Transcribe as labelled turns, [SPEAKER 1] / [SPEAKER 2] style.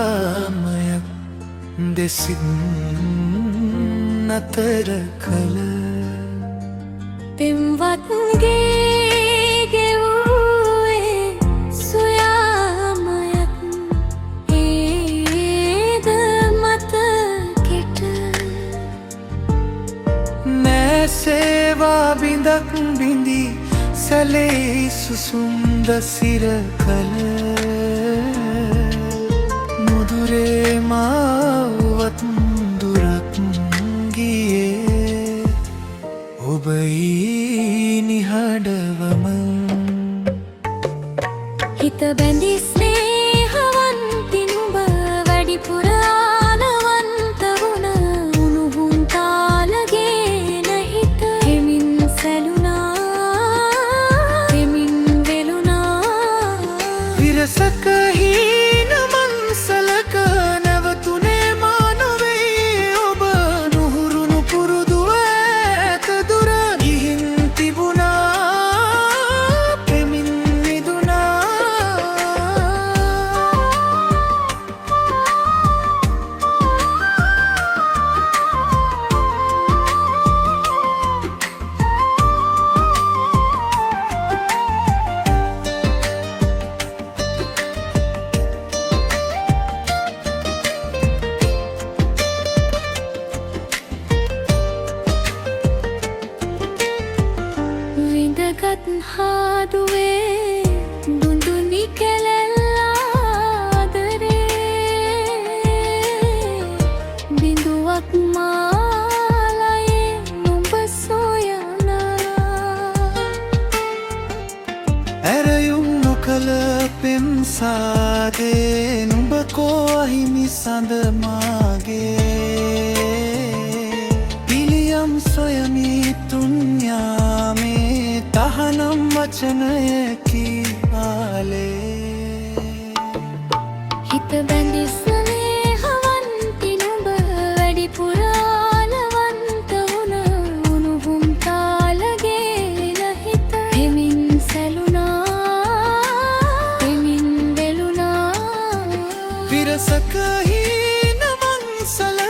[SPEAKER 1] සොයාමයක් දෙසින් අතර කළ
[SPEAKER 2] පෙම්වත්ගේ ගෙවූයේ සොයාමයක් ඒද මතකෙට
[SPEAKER 1] නෑසේවා බිඳක් බිඳී සැලේ සුසුම්ද සිර කළ මුදුරේ මාවත් දුරක් ගියේ ඔබයි නිහඬවම
[SPEAKER 2] හිත බැඳි ස්නේහවන්ති නුඹ වැඩිපුර ආලවන්ත වුණ උණුහුම් තාලගේ නැහිත හෙමින් සැලුනා හෙමින් වෙලුනා
[SPEAKER 1] විරසක හීන මන්සලක නැවතුනේ මා නොවේ ඔබ නුහුරුණු පුරුදු ඈත දුර ගිහින් තිබුණා පෙමින් මිදුණා
[SPEAKER 2] විඳගත් හාදුවේ දුඳුනි කෙලෙල්ලාදරේ බිඳුවක් මාලයේ නුඹ සොයනා
[SPEAKER 1] ඇරයුම් නොකළ පෙම් සාදේ නුඹ කෝ අහිමි සඳ මාගේ පිළියම් සොයමි තුන්යාමේ තහනම් වචනයකි ආලේ
[SPEAKER 2] හිත බැඳි ස්නේහවන්ති නුඹ වැඩිපුර ආලවන්ත වුණ උණුහුම් තාලගේ නැහිත හෙමින් සැලුනා හෙමින් වෙලුනා
[SPEAKER 1] විරසක හීන මන්සල